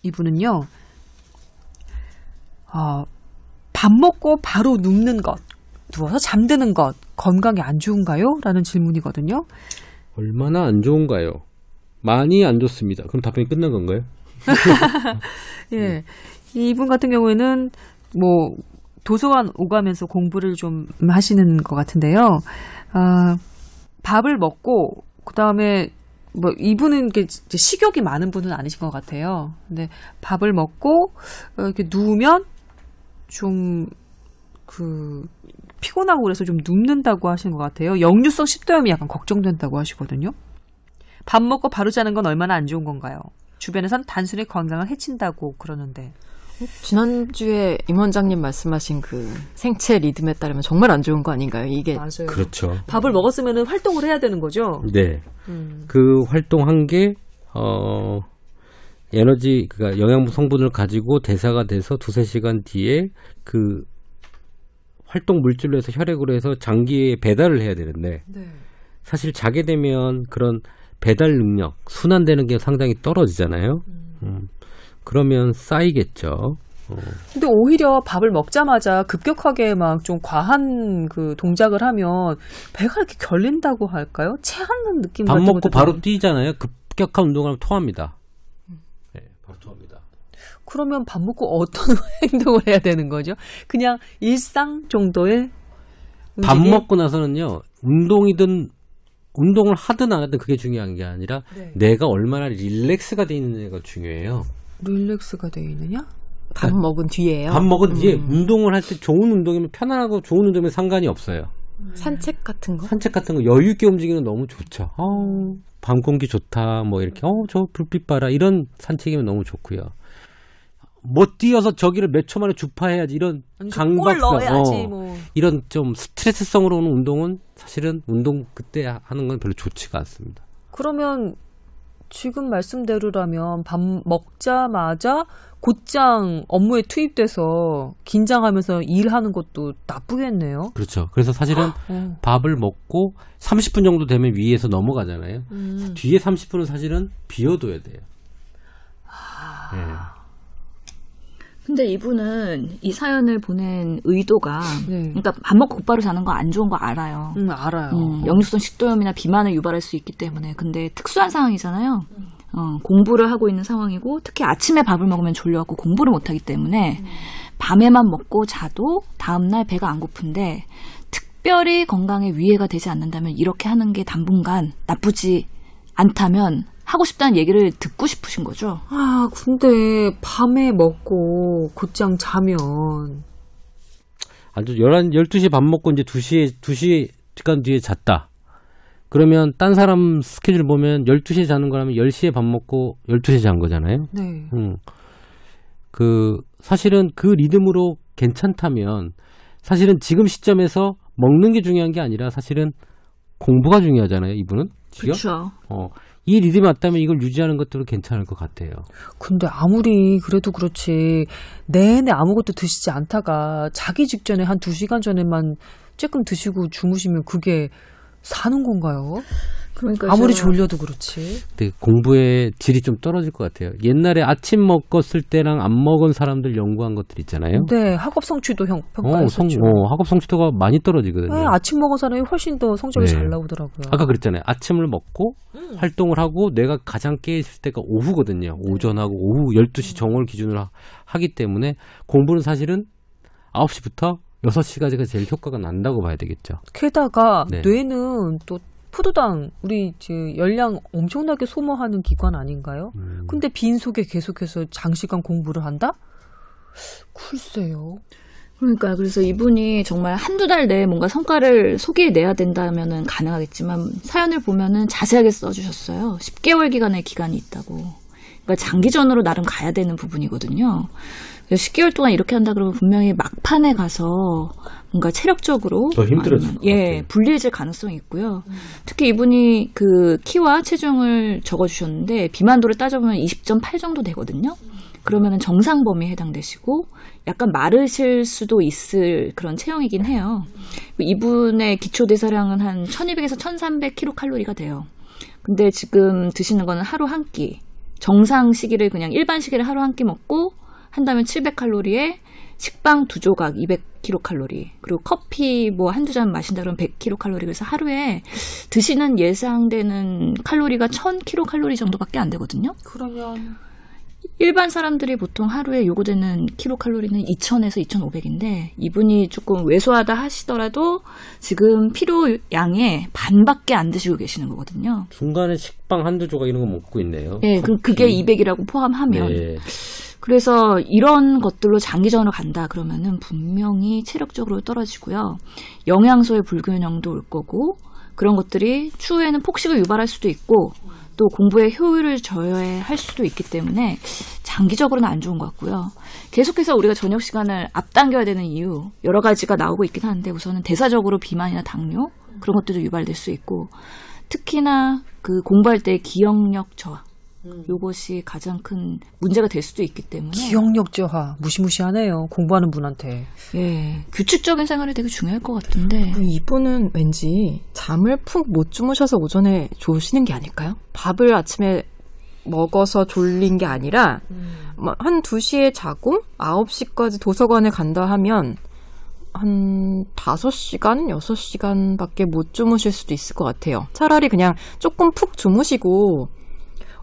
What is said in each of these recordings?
이분은요. 밥 먹고 바로 눕는 것, 누워서 잠드는 것, 건강에 안 좋은가요? 라는 질문이거든요. 얼마나 안 좋은가요? 많이 안 좋습니다. 그럼 답변이 끝난 건가요? 예. 이분 같은 경우에는 뭐 도서관 오가면서 공부를 좀 하시는 것 같은데요. 밥을 먹고 그다음에 뭐 이분은 이제 식욕이 많은 분은 아니신 것 같아요. 근데 밥을 먹고 이렇게 누우면 좀 피곤하고 그래서 좀 눕는다고 하시는 것 같아요. 역류성 식도염이 약간 걱정된다고 하시거든요. 밥 먹고 바로 자는 건 얼마나 안 좋은 건가요? 주변에선 단순히 건강을 해친다고 그러는데. 지난주에 임 원장님 말씀하신 그 생체 리듬에 따르면 정말 안 좋은 거 아닌가요? 이게 맞아요. 그렇죠. 밥을 먹었으면 활동을 해야 되는 거죠? 네. 그 활동한 게 에너지, 그러니까 영양분 성분을 가지고 대사가 돼서 2-3시간 뒤에 그 활동 물질로 해서 혈액으로 해서 장기에 배달을 해야 되는데 네. 사실 자게 되면 그런 배달 능력, 순환되는 게 상당히 떨어지잖아요. 그러면 쌓이겠죠. 근데 오히려 밥을 먹자마자 급격하게 막 좀 과한 그 동작을 하면 배가 이렇게 결린다고 할까요? 체하는 느낌 밥 같은 먹고 것도 바로 뛰잖아요. 급격한 운동을 하면 토합니다. 네, 바로 토합니다. 그러면 밥 먹고 어떤 행동을 해야 되는 거죠? 그냥 일상 정도의 밥 움직임? 먹고 나서는요. 운동을 하든 안 하든 그게 중요한 게 아니라 네. 내가 얼마나 릴렉스가 돼 있느냐가 중요해요. 릴렉스가 되어 있느냐? 밥 먹은 뒤에요. 밥 먹은 뒤에 운동을 할 때 좋은 운동이면 편안하고 좋은 운동이면 상관이 없어요. 산책 같은 거? 산책 같은 거 여유 있게 움직이는 거 너무 좋죠. 밤 공기 좋다. 뭐 이렇게 저 불빛 봐라. 이런 산책이면 너무 좋고요. 못 뛰어서 저기를 몇 초 만에 주파해야지 이런 강박성, 넣어야지 뭐. 이런 좀 스트레스성으로 오는 운동은 사실은 운동 그때 하는 건 별로 좋지가 않습니다. 그러면 지금 말씀대로라면 밥 먹자마자 곧장 업무에 투입돼서 긴장하면서 일하는 것도 나쁘겠네요. 그렇죠. 그래서 사실은 밥을 먹고 30분 정도 되면 위에서 넘어가잖아요. 뒤에 30분은 사실은 비워둬야 돼요. 네. 근데 이분은 이 사연을 보낸 의도가 네. 그러니까 밥 먹고 곧바로 자는 거 안 좋은 거 알아요. 알아요. 역류성 식도염이나 비만을 유발할 수 있기 때문에. 근데 특수한 상황이잖아요. 공부를 하고 있는 상황이고 특히 아침에 밥을 먹으면 졸려갖고 공부를 못하기 때문에 밤에만 먹고 자도 다음날 배가 안 고픈데 특별히 건강에 위해가 되지 않는다면 이렇게 하는 게 당분간 나쁘지 않다면 하고 싶다는 얘기를 듣고 싶으신 거죠. 아, 근데 밤에 먹고 곧장 자면 아주 12시에 밥 먹고 이제 2시간 뒤에 잤다. 그러면 딴 사람 스케줄 보면 12시에 자는 거라면 10시에 밥 먹고 12시에 잔 거잖아요. 네. 사실은 그 리듬으로 괜찮다면 사실은 지금 시점에서 먹는 게 중요한 게 아니라 사실은 공부가 중요하잖아요. 이분은. 그렇죠. 이 리듬이 맞다면 이걸 유지하는 것들은 괜찮을 것 같아요. 근데 아무리 그래도 그렇지 내내 아무것도 드시지 않다가 자기 직전에 한 2시간 전에만 조금 드시고 주무시면 그게 사는 건가요? 그러니까 아무리 졸려도 그렇지. 근데 공부의 질이 좀 떨어질 것 같아요. 옛날에 아침 먹었을 때랑 안 먹은 사람들 연구한 것들 있잖아요. 네, 학업 성취도 평가했었죠. 학업 성취도가 많이 떨어지거든요. 네, 아침 먹은 사람이 훨씬 더 성적이 네. 잘 나오더라고요. 아까 그랬잖아요. 아침을 먹고 활동을 하고 내가 가장 깨있을 때가 오후거든요. 오전하고 오후 12시 정오를 기준으로 하기 때문에 공부는 사실은 9시부터 6시까지가 제일 효과가 난다고 봐야 되겠죠. 게다가 네. 뇌는 또 포도당 우리 열량 엄청나게 소모하는 기관 아닌가요? 근데 빈속에 계속해서 장시간 공부를 한다? 글쎄요. 그러니까 그래서 이분이 정말 한두 달 내에 뭔가 성과를 소개해내야 된다면은 가능하겠지만 사연을 보면은 자세하게 써주셨어요. 10개월 기간의 기간이 있다고. 그러니까 장기전으로 나름 가야 되는 부분이거든요. 10개월 동안 이렇게 한다 그러면 분명히 막판에 가서 뭔가 체력적으로 더 힘들어질 것 같아요. 불리해질 가능성이 있고요. 특히 이분이 그 키와 체중을 적어주셨는데 비만도를 따져보면 20.8 정도 되거든요. 그러면은 정상 범위에 해당되시고 약간 마르실 수도 있을 그런 체형이긴 해요. 이분의 기초 대사량은 한 1200에서 1300kcal가 돼요. 근데 지금 드시는 거는 하루 한 끼. 정상 시기를 그냥 일반 시기를 하루 한 끼 먹고 한다면 700칼로리에 식빵 2조각 200kcal 그리고 커피 뭐 한두 잔 마신다 그러면 100kcal 그래서 하루에 드시는 예상되는 칼로리가 1000kcal 정도밖에 안 되거든요. 그러면 일반 사람들이 보통 하루에 요구되는 킬로칼로리는 2000에서 2500인데 이분이 조금 왜소하다 하시더라도 지금 필요량의 반밖에 안 드시고 계시는 거거든요. 중간에 식빵 한두 조각 이런 거 먹고 있네요. 예, 그게 200이라고 포함하면. 네. 그래서 이런 것들로 장기전으로 간다 그러면은 분명히 체력적으로 떨어지고요. 영양소의 불균형도 올 거고 그런 것들이 추후에는 폭식을 유발할 수도 있고 또 공부의 효율을 저해할 수도 있기 때문에 장기적으로는 안 좋은 것 같고요. 계속해서 우리가 저녁 시간을 앞당겨야 되는 이유 여러 가지가 나오고 있긴 한데 우선은 대사적으로 비만이나 당뇨 그런 것들도 유발될 수 있고 특히나 그 공부할 때 기억력 저하 요것이 가장 큰 문제가 될 수도 있기 때문에 기억력 저하 무시무시하네요. 공부하는 분한테. 예, 규칙적인 생활이 되게 중요할 것 같은데 이분은 왠지 잠을 푹 못 주무셔서 오전에 좋으시는 게 아닐까요? 밥을 아침에 먹어서 졸린 게 아니라 한 2시에 자고 9시까지 도서관에 간다 하면 한 5시간, 6시간밖에 못 주무실 수도 있을 것 같아요. 차라리 그냥 조금 푹 주무시고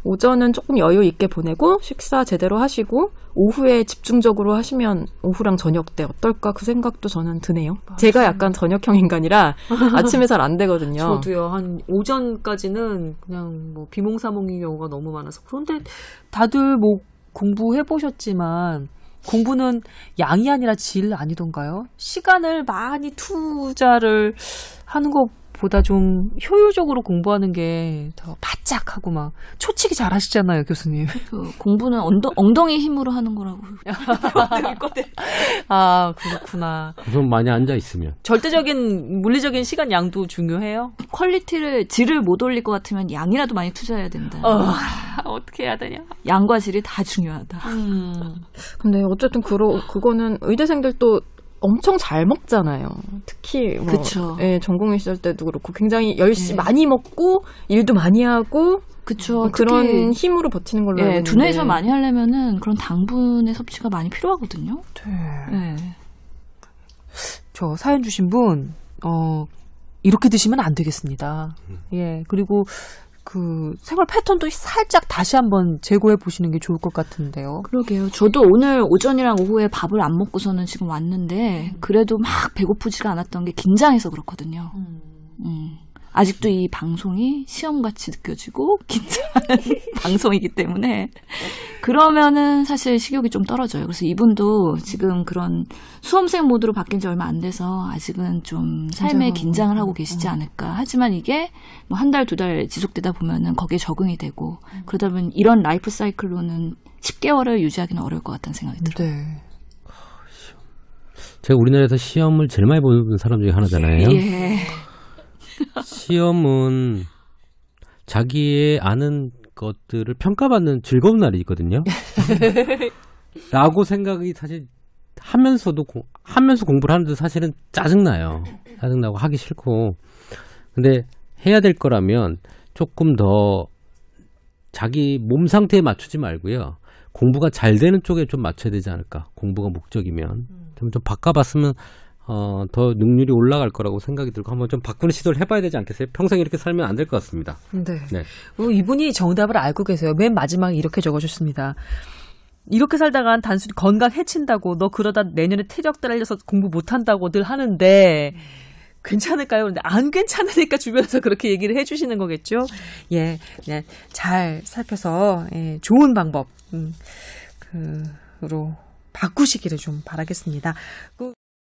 오전은 조금 여유 있게 보내고 식사 제대로 하시고 오후에 집중적으로 하시면 오후랑 저녁 때 어떨까 그 생각도 저는 드네요. 맞아요. 제가 약간 저녁형 인간이라 아침에 잘 안 되거든요. 저도요. 한 오전까지는 그냥 뭐 비몽사몽인 경우가 너무 많아서. 그런데 다들 뭐 공부해 보셨지만 공부는 양이 아니라 질 아니던가요? 시간을 많이 투자를 하는 것보다 좀 효율적으로 공부하는 게 더 바짝하고 막 초치기 잘 하시잖아요, 교수님. 그 공부는 엉덩이 힘으로 하는 거라고. 아, 그렇구나. 우선 많이 앉아 있으면. 절대적인 물리적인 시간 양도 중요해요? 퀄리티를 질을 못 올릴 것 같으면 양이라도 많이 투자해야 된다. 어떻게 해야 되냐? 양과 질이 다 중요하다. 근데 어쨌든 그거는 의대생들도 엄청 잘 먹잖아요. 특히 뭐 그쵸. 예, 전공의 시절 때도 그렇고 굉장히 열심히 많이 먹고 일도 많이 하고 그쵸. 그런 힘으로 버티는 걸로 알고 있는데 두뇌에서 많이 하려면은 그런 당분의 섭취가 많이 필요하거든요. 네. 저 사연 주신 분 이렇게 드시면 안 되겠습니다. 예. 그리고 그 생활 패턴도 살짝 다시 한번 재고해 보시는 게 좋을 것 같은데요. 그러게요. 저도 오늘 오전이랑 오후에 밥을 안 먹고서는 지금 왔는데 그래도 막 배고프지가 않았던 게 긴장해서 그렇거든요. 아직도 이 방송이 시험같이 느껴지고 긴장하는 방송이기 때문에 그러면은 사실 식욕이 좀 떨어져요. 그래서 이분도 지금 그런 수험생 모드로 바뀐 지 얼마 안 돼서 아직은 좀 삶에 긴장을 하고 계시지 않을까. 하지만 이게 뭐 한 달, 2달 지속되다 보면은 거기에 적응이 되고 그러다 보면 이런 라이프 사이클로는 10개월을 유지하기는 어려울 것 같다는 생각이 들어요. 네. 제가 우리나라에서 시험을 제일 많이 보는 사람 중에 하나잖아요. 예. 시험은 자기의 아는 것들을 평가받는 즐거운 날이 있거든요. 라고 생각이 사실 하면서 공부를 하는데 사실은 짜증나요. 짜증나고 하기 싫고. 근데 해야 될 거라면 조금 더 자기 몸 상태에 맞추지 말고요. 공부가 잘 되는 쪽에 좀 맞춰야 되지 않을까. 공부가 목적이면. 좀 바꿔봤으면 더 능률이 올라갈 거라고 생각이 들고 한번 좀 바꾸는 시도를 해봐야 되지 않겠어요? 평생 이렇게 살면 안 될 것 같습니다. 네. 이분이 정답을 알고 계세요. 맨 마지막에 이렇게 적어주셨습니다. 이렇게 살다간 단순히 건강 해친다고 너 그러다 내년에 퇴적 달려서 공부 못한다고 늘 하는데 괜찮을까요? 근데 안 괜찮으니까 주변에서 그렇게 얘기를 해주시는 거겠죠? 예, 그냥 잘 살펴서 좋은 방법 바꾸시기를 좀 바라겠습니다.